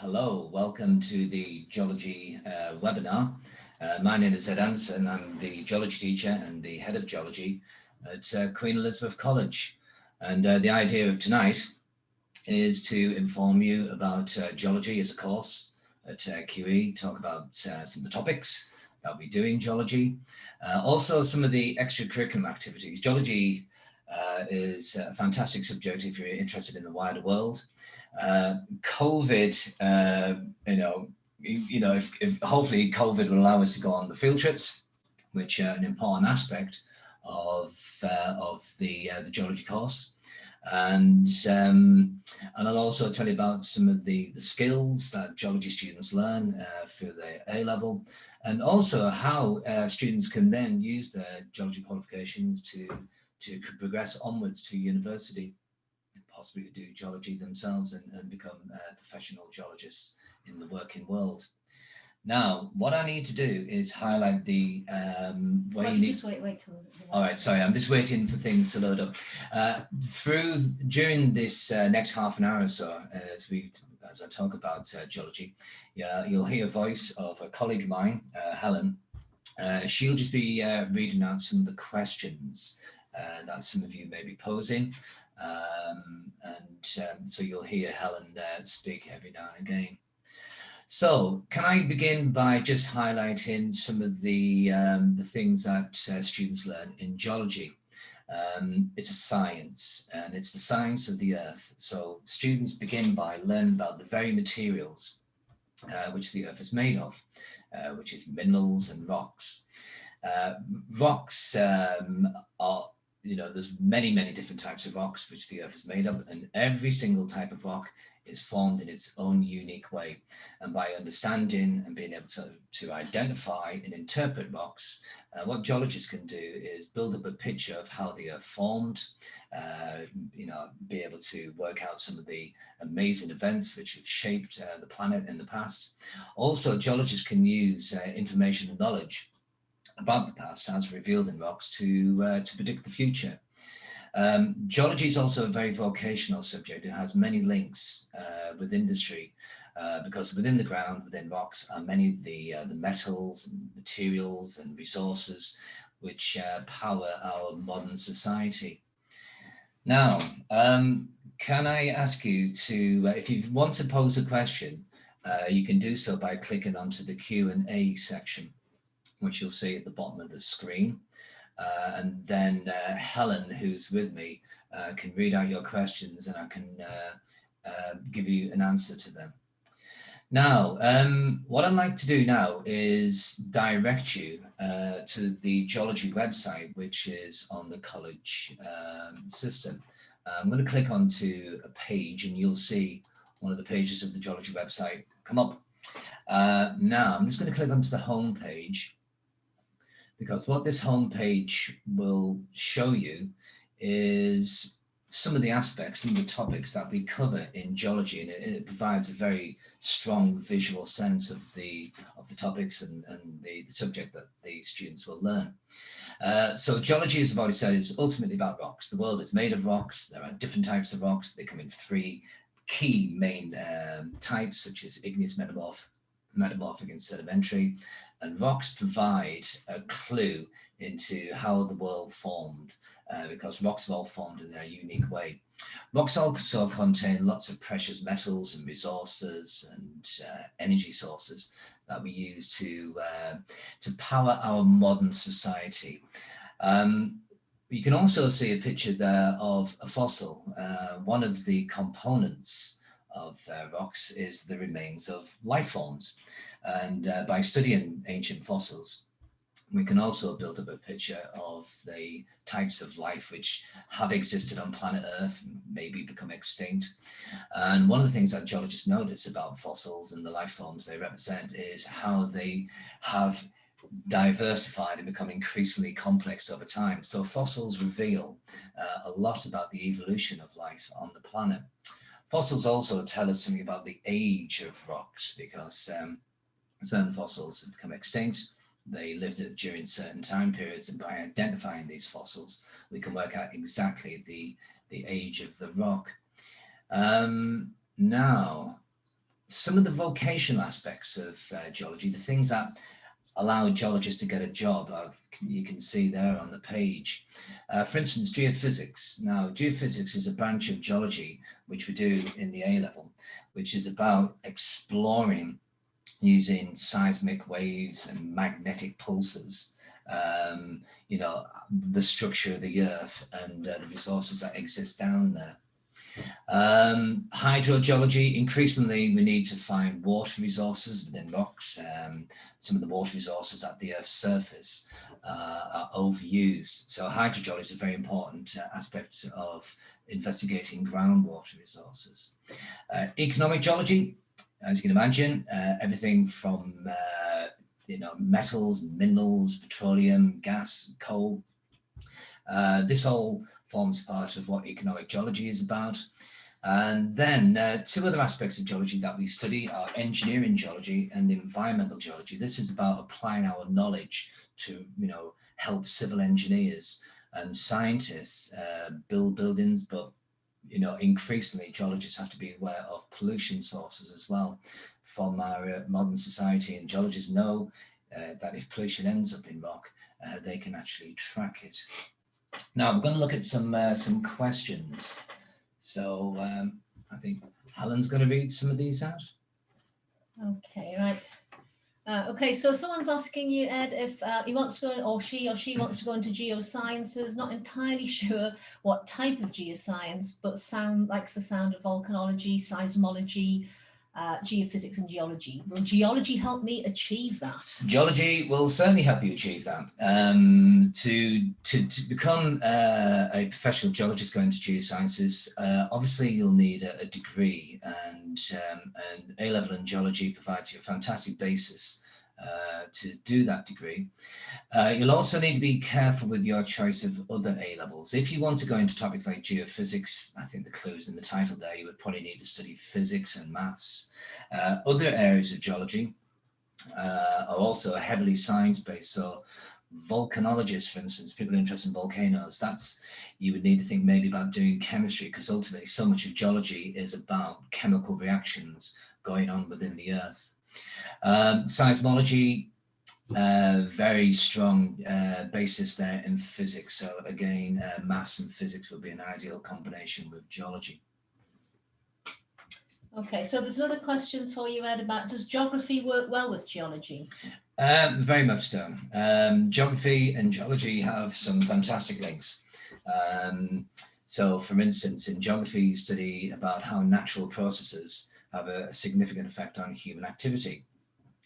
Hello, welcome to the geology webinar. My name is Ed Anderson. I'm the geology teacher and the head of geology at Queen Elizabeth College. And the idea of tonight is to inform you about geology as a course at QE, talk about some of the topics that we do in geology, also some of the extracurricular activities. Geology is a fantastic subject if you're interested in the wider world. COVID, if hopefully COVID will allow us to go on the field trips, which are an important aspect of the geology course. And I'll also tell you about some of the skills that geology students learn through the A level, and also how students can then use their geology qualifications to progress onwards to university, possibly to do geology themselves and become professional geologists in the working world. Now, what I need to do is highlight the way you need... Just wait till... All right, sorry, I'm just waiting for things to load up. During this next half an hour or so, as I talk about geology, you'll hear a voice of a colleague of mine, Helen. She'll just be reading out some of the questions that some of you may be posing. So you'll hear Helen speak every now and again. So can I begin by just highlighting some of the things that students learn in geology? It's a science, and it's the science of the earth. So students begin by learning about the very materials which the earth is made of, which is minerals and rocks. Rocks are, there's many different types of rocks which the earth is made of, and every single type of rock is formed in its own unique way. And by understanding and being able to identify and interpret rocks, what geologists can do is build up a picture of how the earth formed, be able to work out some of the amazing events which have shaped the planet in the past. Also, geologists can use information and knowledge about the past as revealed in rocks to predict the future. Geology is also a very vocational subject. It has many links with industry because within the ground, within rocks, are many of the metals and materials and resources which power our modern society. Now, can I ask you to, if you want to pose a question, you can do so by clicking onto the Q&A section, which you'll see at the bottom of the screen. And then Helen, who's with me, can read out your questions and I can give you an answer to them. Now, what I'd like to do now is direct you to the geology website, which is on the college system. I'm going to click onto a page and you'll see one of the pages of the geology website come up. Now, I'm just going to click onto the home page, because what this homepage will show you is some of the aspects and the topics that we cover in geology, and it provides a very strong visual sense of the topics and the subject that the students will learn. So geology, as I've already said, is ultimately about rocks. The world is made of rocks. There are different types of rocks. They come in three key main types, such as igneous, metamorphic and sedimentary, and rocks provide a clue into how the world formed, because rocks are all formed in their unique way. Rocks also contain lots of precious metals and resources and energy sources that we use to power our modern society. You can also see a picture there of a fossil. One of the components of rocks is the remains of life forms. And by studying ancient fossils, we can also build up a picture of the types of life which have existed on planet Earth, maybe become extinct. And one of the things that geologists notice about fossils and the life forms they represent is how they have diversified and become increasingly complex over time. So fossils reveal a lot about the evolution of life on the planet. Fossils also tell us something about the age of rocks, because certain fossils have become extinct. They lived during certain time periods, and by identifying these fossils, we can work out exactly the age of the rock. Now, some of the vocational aspects of geology, the things that allow geologists to get a job, you can see there on the page. For instance, geophysics. Now, geophysics is a branch of geology which we do in the A level, which is about exploring using seismic waves and magnetic pulses, the structure of the earth and the resources that exist down there. Hydrogeology, increasingly we need to find water resources within rocks. Some of the water resources at the Earth's surface are overused. So hydrogeology is a very important aspect of investigating groundwater resources. Economic geology, as you can imagine, everything from metals, minerals, petroleum, gas, coal. This all forms part of what economic geology is about. And then two other aspects of geology that we study are engineering geology and environmental geology. This is about applying our knowledge to, help civil engineers and scientists build buildings, but increasingly geologists have to be aware of pollution sources as well from our modern society, and geologists know that if pollution ends up in rock, they can actually track it. Now we're going to look at some questions. So I think Helen's going to read some of these out. Okay, right. Okay, so someone's asking you, Ed, if he wants to go, or she wants to go into geosciences. Not entirely sure what type of geoscience, but likes the sound of volcanology, seismology, geophysics and geology. Will geology help me achieve that? Geology will certainly help you achieve that. To become a professional geologist going to geosciences, obviously you'll need a degree, and A Level in Geology provides you a fantastic basis to do that degree. You'll also need to be careful with your choice of other A levels. If you want to go into topics like geophysics, I think the clue is in the title there, you would probably need to study physics and maths. Other areas of geology are also heavily science-based. So volcanologists, for instance, people interested in volcanoes, you would need to think maybe about doing chemistry, because ultimately so much of geology is about chemical reactions going on within the earth. Seismology, very strong basis there in physics. So again, maths and physics would be an ideal combination with geology. Okay, so there's another question for you, Ed, about does geography work well with geology? Very much so. Geography and geology have some fantastic links. So for instance, in geography, you study about how natural processes have a significant effect on human activity.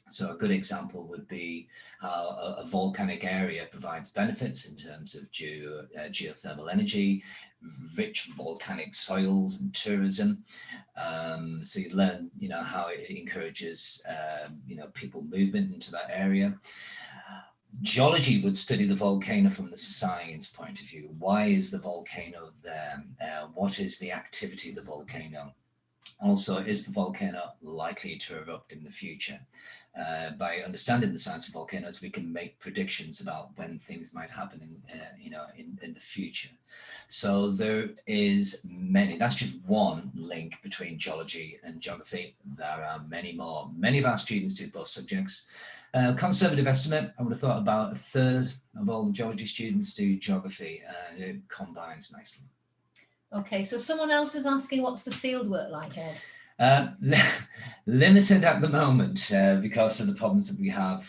So a good example would be how a volcanic area provides benefits in terms of geothermal energy, rich volcanic soils and tourism. So you learn, how it encourages, people movement into that area. Geology would study the volcano from the science point of view. Why is the volcano there? What is the activity of the volcano? Also, is the volcano likely to erupt in the future? By understanding the science of volcanoes, we can make predictions about when things might happen in the future. So there is many. That's just one link between geology and geography. There are many more. Many of our students do both subjects. Conservative estimate, I would have thought about a third of all the geology students do geography, and it combines nicely. Okay, so someone else is asking, what's the fieldwork like, Ed? Limited at the moment because of the problems that we have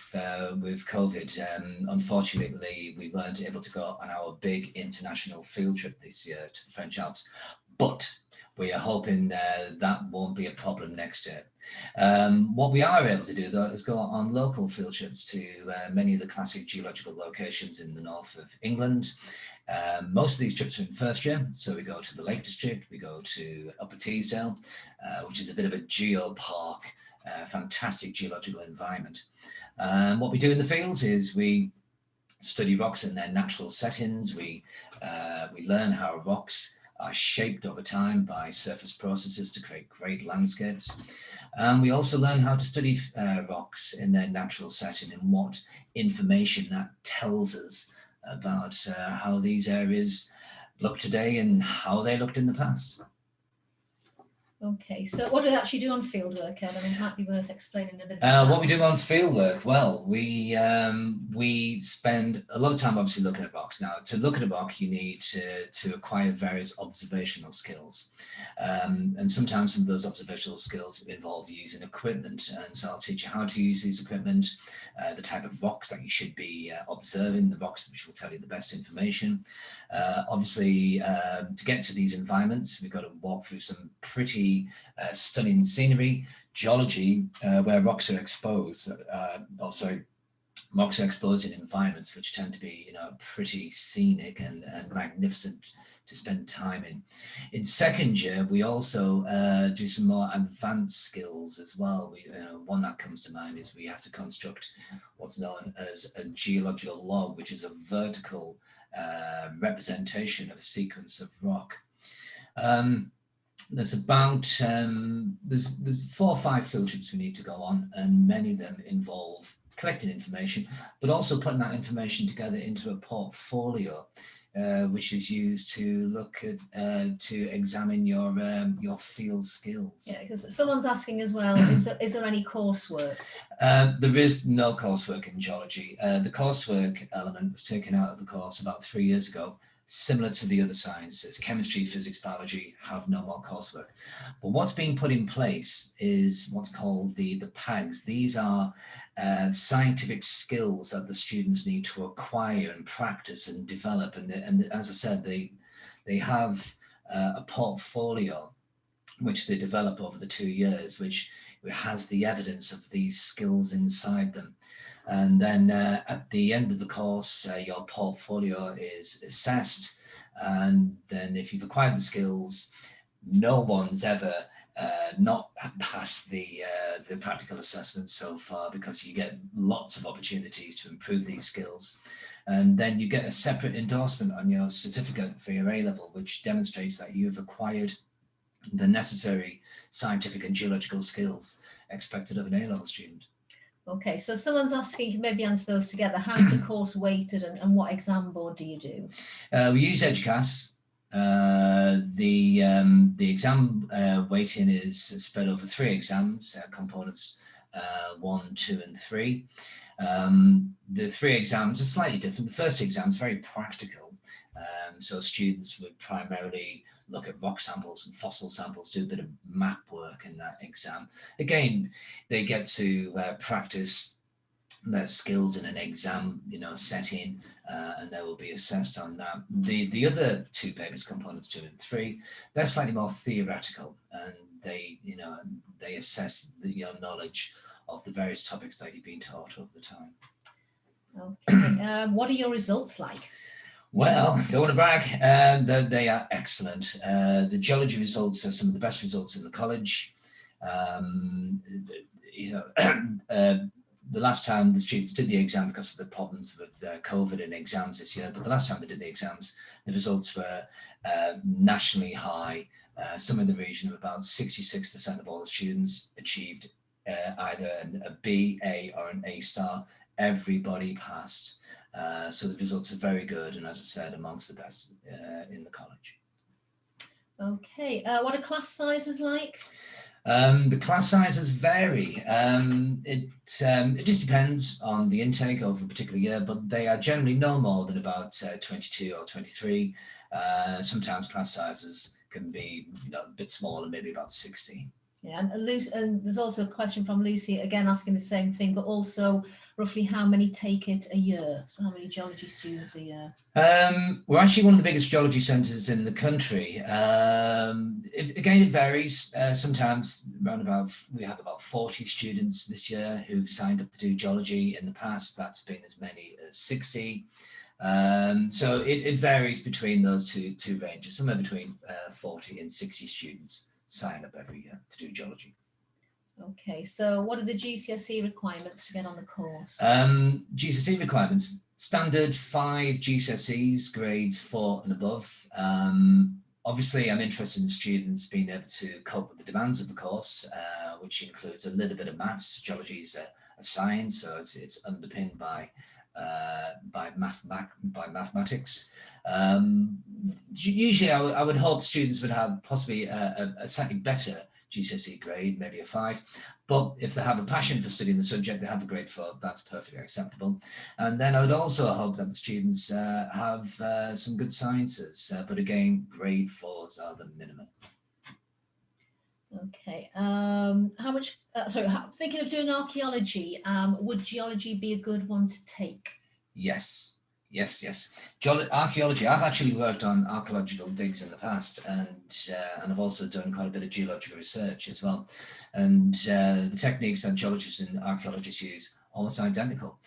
with COVID. Unfortunately, we weren't able to go on our big international field trip this year to the French Alps, but we are hoping that won't be a problem next year. What we are able to do, though, is go on local field trips to many of the classic geological locations in the north of England. Most of these trips are in first year, so we go to the Lake District, we go to Upper Teesdale, which is a bit of a geopark, fantastic geological environment. What we do in the fields is we study rocks in their natural settings. We learn how rocks are shaped over time by surface processes to create great landscapes. We also learn how to study rocks in their natural setting and what information that tells us about how these areas look today and how they looked in the past. Okay, so what do you actually do on fieldwork, Ed? I mean, it might be worth explaining a bit What we do on fieldwork, well, we spend a lot of time obviously looking at rocks. Now, to look at a rock, you need to acquire various observational skills, and sometimes some of those observational skills involve using equipment. And so I'll teach you how to use these equipment, the type of rocks that you should be observing, the rocks which will tell you the best information. Obviously, to get to these environments, we've got to walk through some pretty stunning scenery. Geology, where rocks are exposed, also rocks are exposed in environments which tend to be, pretty scenic and magnificent to spend time in. In second year, we also do some more advanced skills as well. One that comes to mind is we have to construct what's known as a geological log, which is a vertical representation of a sequence of rock. There's about there's 4 or 5 field trips we need to go on, and many of them involve collecting information, but also putting that information together into a portfolio, which is used to look at to examine your field skills. Yeah, because someone's asking as well, is there any coursework? There is no coursework in geology. The coursework element was taken out of the course about 3 years ago. Similar to the other sciences, chemistry, physics, biology have no more coursework. But what's being put in place is what's called the PAGs. These are scientific skills that the students need to acquire and practice and develop. And as I said, they have a portfolio which they develop over the 2 years, which has the evidence of these skills inside them. And then at the end of the course, your portfolio is assessed. And then if you've acquired the skills, no one's ever not passed the practical assessment so far, because you get lots of opportunities to improve these skills. And then you get a separate endorsement on your certificate for your A level, which demonstrates that you've acquired the necessary scientific and geological skills expected of an A level student. Okay, so someone's asking, you can maybe answer those together. How's the course weighted, and what exam board do you do? We use EduCaS. The exam weighting is spread over 3 exams, components 1, 2, and 3. The 3 exams are slightly different. The first exam is very practical. So students would primarily look at rock samples and fossil samples, do a bit of map work in that exam. Again, they get to practice their skills in an exam, setting, and they will be assessed on that. The other 2 papers, components 2 and 3, they're slightly more theoretical, and they assess your knowledge of the various topics that you've been taught over the time. Okay. What are your results like? Well, don't want to brag, they are excellent. The geology results are some of the best results in the college. The last time the students did the exam, because of the problems with COVID and exams this year, but the last time they did the exams, the results were nationally high. Some in the region of about 66% of all the students achieved either a B, A, or an A star. Everybody passed. So the results are very good, and as I said, amongst the best in the college. Okay, what are class sizes like? The class sizes vary. It just depends on the intake over a particular year, but they are generally no more than about 22 or 23. Sometimes class sizes can be a bit smaller, maybe about 60. Yeah, and there's also a question from Lucy, again asking the same thing, but also roughly how many take it a year? So how many geology students a year? We're actually one of the biggest geology centres in the country. It varies. Sometimes we have about 40 students this year who've signed up to do geology. In the past, that's been as many as 60. So it varies between those two ranges, somewhere between 40 and 60 students sign up every year to do geology. Okay, so what are the GCSE requirements to get on the course? GCSE requirements, standard 5 GCSEs, grades 4 and above. Obviously, I'm interested in students being able to cope with the demands of the course, which includes a little bit of maths. Geology is a science, so it's underpinned by mathematics. Usually, I would hope students would have possibly a slightly better GCSE grade, maybe a 5. But if they have a passion for studying the subject, they have a grade 4, that's perfectly acceptable. And then I would also hope that the students have some good sciences, but again, grade 4s are the minimum. Okay. How much? Sorry, thinking of doing archaeology. Would geology be a good one to take? Yes. Yes. Archaeology. I've actually worked on archaeological digs in the past, and I've also done quite a bit of geological research as well. And the techniques that geologists and archaeologists use almost identical.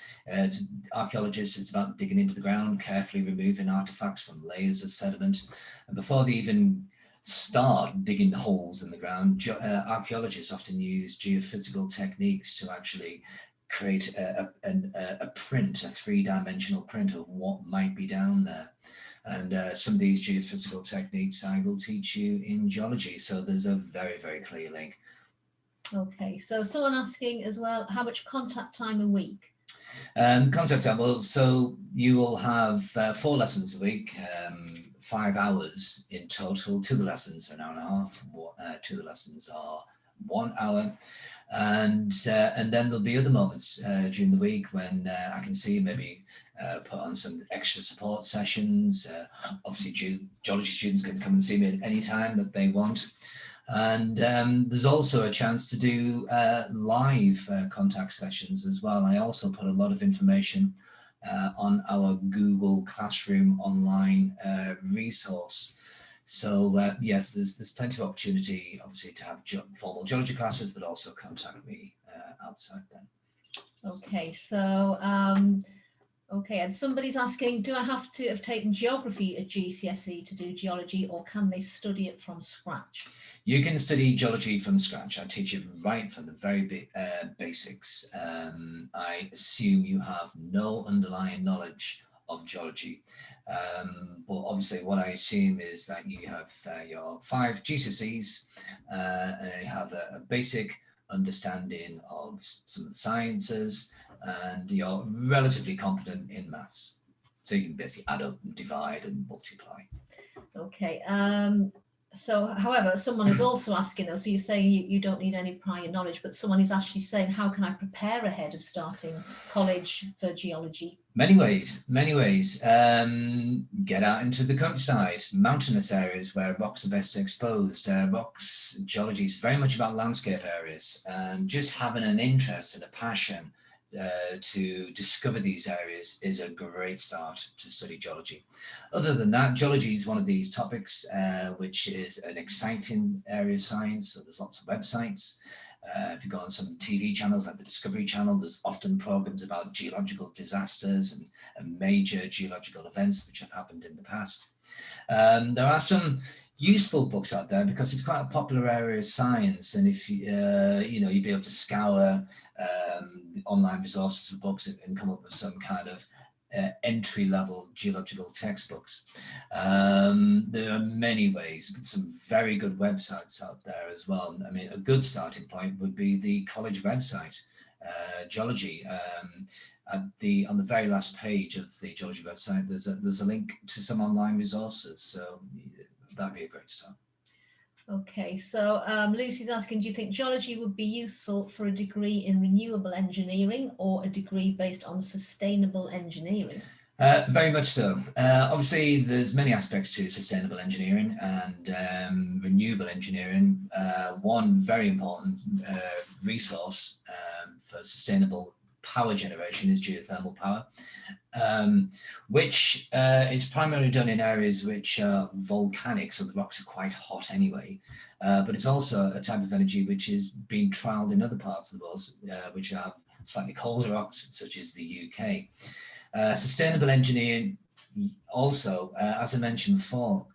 Archaeologists, it's about digging into the ground, carefully removing artifacts from layers of sediment, and before they even start digging holes in the ground, archaeologists often use geophysical techniques to actually create a print, a 3-dimensional print of what might be down there. And some of these geophysical techniques I will teach you in geology. So there's a very, very clear link. Okay, so someone asking as well, how much contact time a week? Contact time, well, so you will have 4 lessons a week, 5 hours in total. 2 of the lessons are an hour and a half, 2 of the lessons are 1 hour. And then there'll be other moments during the week when I can see maybe put on some extra support sessions. Obviously, geology students can come and see me at any time that they want. And there's also a chance to do live contact sessions as well. I also put a lot of information on our Google Classroom online resource. So yes, there's plenty of opportunity, obviously, to have formal geology classes, but also contact me outside them. Okay, so okay, and somebody's asking, do I have to have taken geography at GCSE to do geology, or can they study it from scratch? You can study geology from scratch. I teach it right from the very basics. I assume you have no underlying knowledge of geology. But obviously what I assume is that you have your 5 GCSEs and you have a basic understanding of some of the sciences, and you're relatively competent in maths. So you can basically add up and divide and multiply. Okay. So, however, someone is also asking, though, so you're saying you don't need any prior knowledge, but someone is actually saying, how can I prepare ahead of starting college for geology? Many ways. Get out into the countryside, mountainous areas where rocks are best exposed. Geology is very much about landscape areas, and just having an interest and a passion to discover these areas is a great start to study geology. Other than that, geology is one of these topics which is an exciting area of science. So there's lots of websites. If you go on some TV channels like the Discovery Channel, there's often programs about geological disasters and major geological events which have happened in the past. There are some useful books out there because it's quite a popular area of science, and if you'd be able to scour online resources for books and come up with some kind of entry-level geological textbooks. There are many ways, some very good websites out there as well. I mean, a good starting point would be the college website, Geology. On the very last page of the Geology website, there's a link to some online resources, so that'd be a great start. Okay, so Lucy's asking, do you think geology would be useful for a degree in renewable engineering or a degree based on sustainable engineering? Very much so. Obviously, there's many aspects to sustainable engineering and renewable engineering. One very important resource for sustainable power generation is geothermal power, which is primarily done in areas which are volcanic, so the rocks are quite hot anyway. But it's also a type of energy which is being trialled in other parts of the world, which have slightly colder rocks, such as the UK. Sustainable engineering also, as I mentioned before,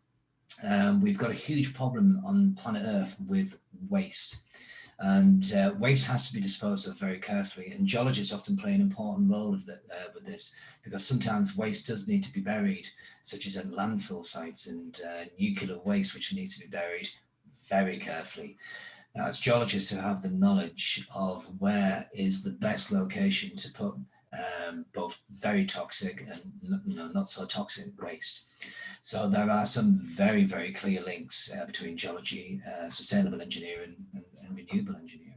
we've got a huge problem on planet Earth with waste. And waste has to be disposed of very carefully, and geologists often play an important role with this, because sometimes waste does need to be buried, such as at landfill sites and nuclear waste, which needs to be buried very carefully. Now, it's geologists who have the knowledge of where is the best location to put both very toxic and not so toxic waste. So there are some very, very clear links between geology, sustainable engineering and renewable engineering.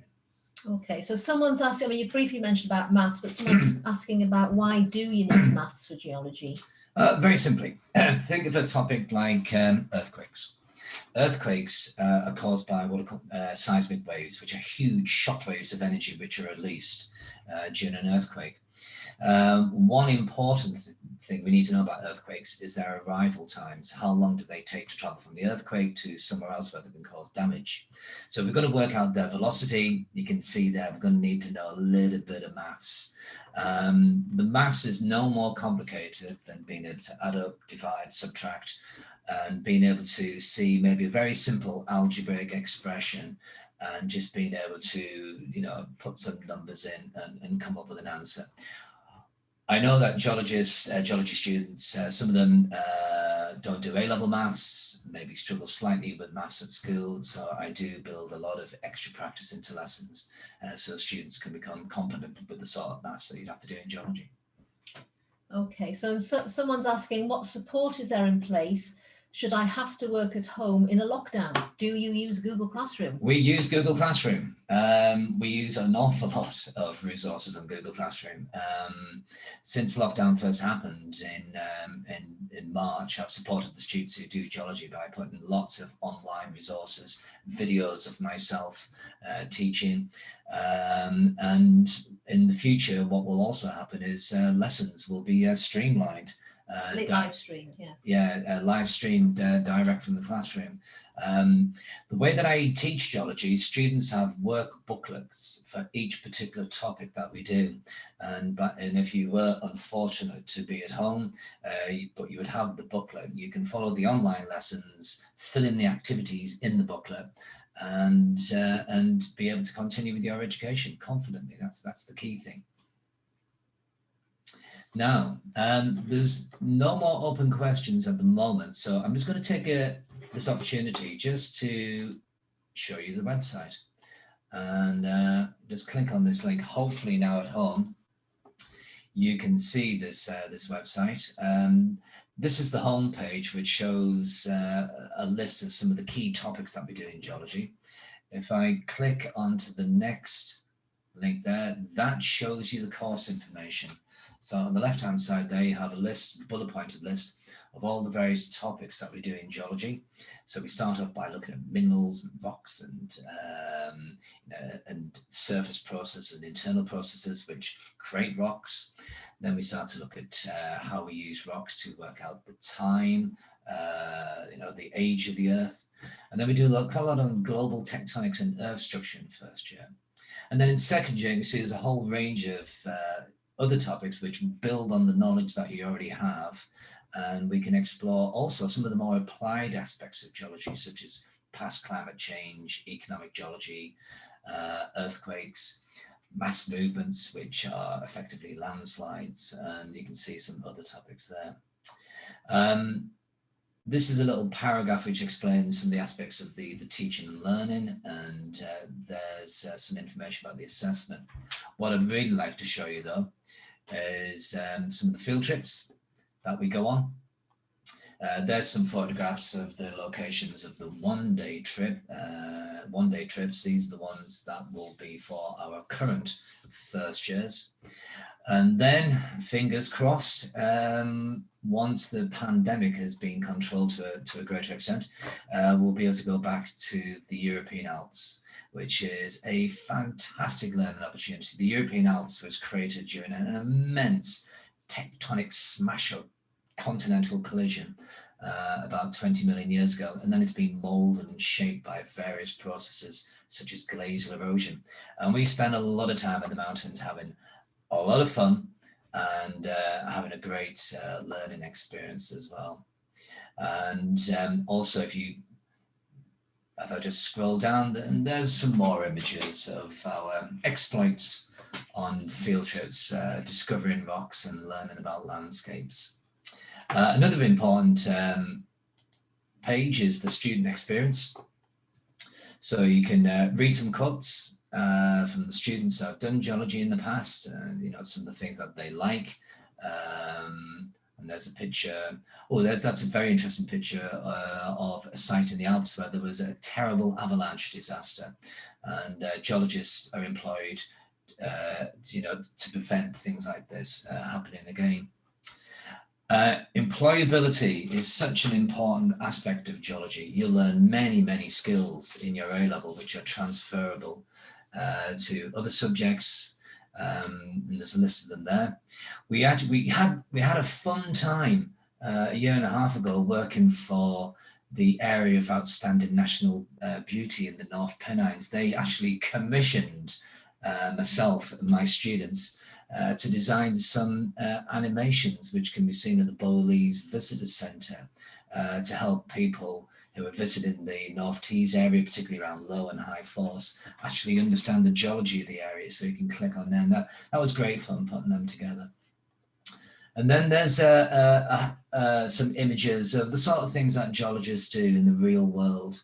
Okay, so someone's asking, I mean, you briefly mentioned about maths, but someone's asking about why do you need maths for geology? Very simply, think of a topic like earthquakes. Earthquakes are caused by what are called seismic waves, which are huge shock waves of energy which are released during an earthquake. One important thing we need to know about earthquakes is their arrival times. How long do they take to travel from the earthquake to somewhere else where they can cause damage? So we're going to work out their velocity. You can see there we're going to need to know a little bit of maths. The maths is no more complicated than being able to add up, divide, subtract, and being able to see maybe a very simple algebraic expression and just being able to, put some numbers in and come up with an answer. I know that geology students, some of them don't do A-level maths, maybe struggle slightly with maths at school. So I do build a lot of extra practice into lessons so students can become competent with the sort of maths that you'd have to do in geology. Okay, so someone's asking, what support is there in place should I have to work at home in a lockdown? Do you use Google Classroom? We use Google Classroom. We use an awful lot of resources on Google Classroom. Since lockdown first happened in March, I've supported the students who do geology by putting lots of online resources, videos of myself teaching. And in the future, what will also happen is lessons will be streamlined. Live streamed, yeah. Yeah, live streamed direct from the classroom. The way that I teach geology, students have work booklets for each particular topic that we do. And if you were unfortunate to be at home, but you would have the booklet, you can follow the online lessons, fill in the activities in the booklet, and be able to continue with your education confidently. That's the key thing. Now, there's no more open questions at the moment, so I'm just going to take this opportunity just to show you the website. And just click on this link. Hopefully now at home, you can see this website. This is the home page, which shows a list of some of the key topics that we do in geology. If I click onto the next link there, that shows you the course information. So on the left-hand side there, you have a list, bullet pointed list of all the various topics that we do in geology. So we start off by looking at minerals and rocks and surface processes and internal processes which create rocks. Then we start to look at how we use rocks to work out the time, the age of the Earth. And then we do quite a lot on global tectonics and earth structure in first year. And then in second year, you see there's a whole range of other topics which build on the knowledge that you already have. And we can explore also some of the more applied aspects of geology, such as past climate change, economic geology, earthquakes, mass movements, which are effectively landslides. And you can see some other topics there. This is a little paragraph which explains some of the aspects of the teaching and learning, and there's some information about the assessment. What I'd really like to show you, though, is some of the field trips that we go on. There's some photographs of the locations of the one-day trips. These are the ones that will be for our current first years. And then, fingers crossed, once the pandemic has been controlled to a greater extent, we'll be able to go back to the European Alps, which is a fantastic learning opportunity. The European Alps was created during an immense tectonic smash-up continental collision about 20 million years ago, and then it's been molded and shaped by various processes such as glacial erosion. And we spend a lot of time in the mountains having a lot of fun and having a great learning experience as well. And also, if I just scroll down, and there's some more images of our exploits on field trips, discovering rocks and learning about landscapes. Another important page is the student experience. So you can read some quotes from the students that have done geology in the past, you know, some of the things that they like. And there's a picture, oh, that's a very interesting picture of a site in the Alps where there was a terrible avalanche disaster. And geologists are employed, you know, to prevent things like this happening again. Employability is such an important aspect of geology. You'll learn many, many skills in your A level which are transferable to other subjects, and there's a list of them there. We had a fun time a year and a half ago working for the area of outstanding national beauty in the North Pennines. They actually commissioned myself and my students to design some animations which can be seen at the Bowleys Visitor Centre to help people who are visiting the North Tees area, particularly around low and high force, actually understand the geology of the area. So you can click on them. That was great fun putting them together. And then there's some images of the sort of things that geologists do in the real world.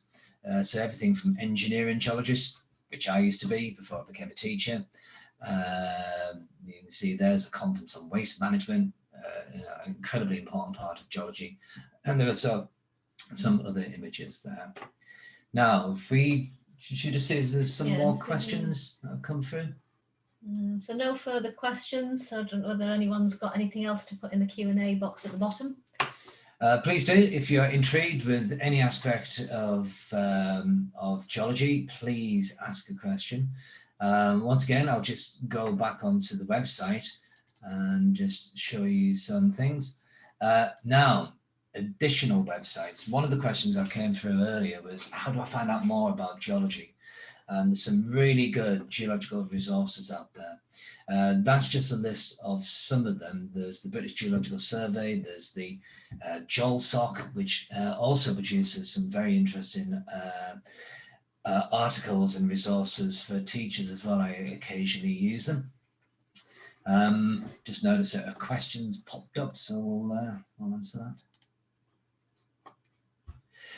So everything from engineering geologists, which I used to be before I became a teacher. You can see there's a conference on waste management, an incredibly important part of geology. And there are some other images there. Now, if we should just see if there's some more questions that have come through. So no further questions. I don't know whether anyone's got anything else to put in the Q&A box at the bottom. Please do. If you're intrigued with any aspect of geology, please ask a question. Once again, I'll just go back onto the website and just show you some things. Now, additional websites. One of the questions that came through earlier was, how do I find out more about geology? And there's some really good geological resources out there. That's just a list of some of them. There's the British Geological Survey, there's the GeolSoc, which also produces some very interesting articles and resources for teachers as well. I occasionally use them. Just noticed that a question's popped up, so we'll answer that.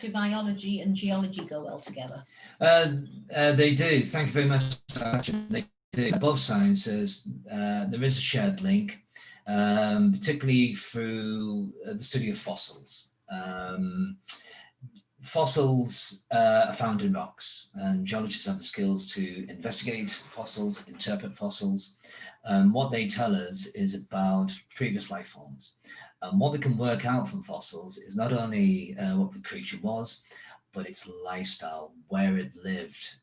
Do biology and geology go well together? They do. Thank you very much. They do. Above sciences, there is a shared link, particularly through the study of fossils. Fossils are found in rocks, and geologists have the skills to investigate fossils, interpret fossils. What they tell us is about previous life forms. What we can work out from fossils is not only what the creature was, but its lifestyle, where it lived,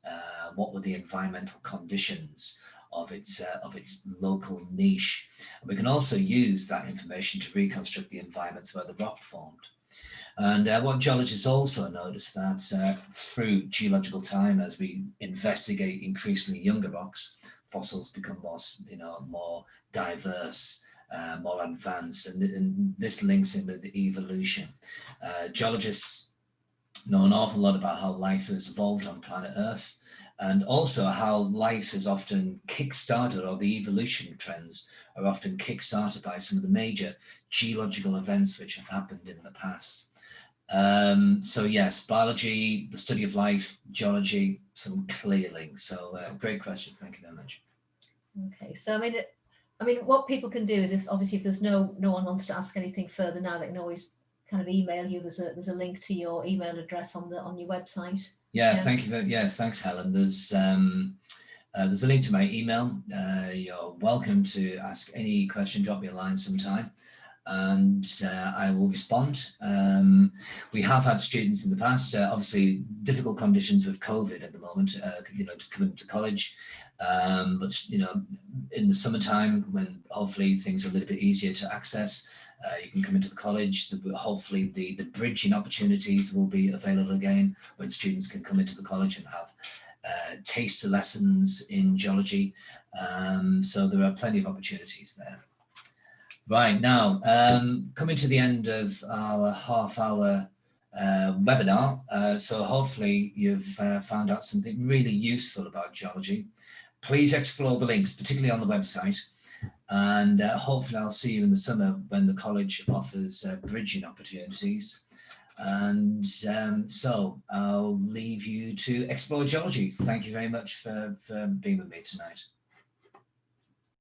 what were the environmental conditions of its local niche. And we can also use that information to reconstruct the environments where the rock formed. And what geologists also notice that through geological time, as we investigate increasingly younger rocks, fossils become more diverse, more advanced, and this links in with evolution. Geologists know an awful lot about how life has evolved on planet Earth, and also how life is often kick-started, or the evolution trends are often kick-started by some of the major geological events which have happened in the past. So yes, biology, the study of life, geology, some clear links. So great question. Thank you very much. Okay, so I mean, what people can do is, if there's no one wants to ask anything further now, they can always kind of email you. There's a link to your email address on your website. Yeah, thank you. Yes, thanks, Helen. There's a link to my email. You're welcome to ask any question. Drop me a line sometime, and I will respond. We have had students in the past, obviously difficult conditions with COVID at the moment, just coming to college. But in the summertime, when hopefully things are a little bit easier to access, you can come into the college. Hopefully the bridging opportunities will be available again, when students can come into the college and have taster lessons in geology. So there are plenty of opportunities there. Right, now, coming to the end of our half-hour webinar, so hopefully you've found out something really useful about geology. Please explore the links, particularly on the website, and hopefully I'll see you in the summer when the college offers bridging opportunities. And so I'll leave you to explore geology. Thank you very much for being with me tonight.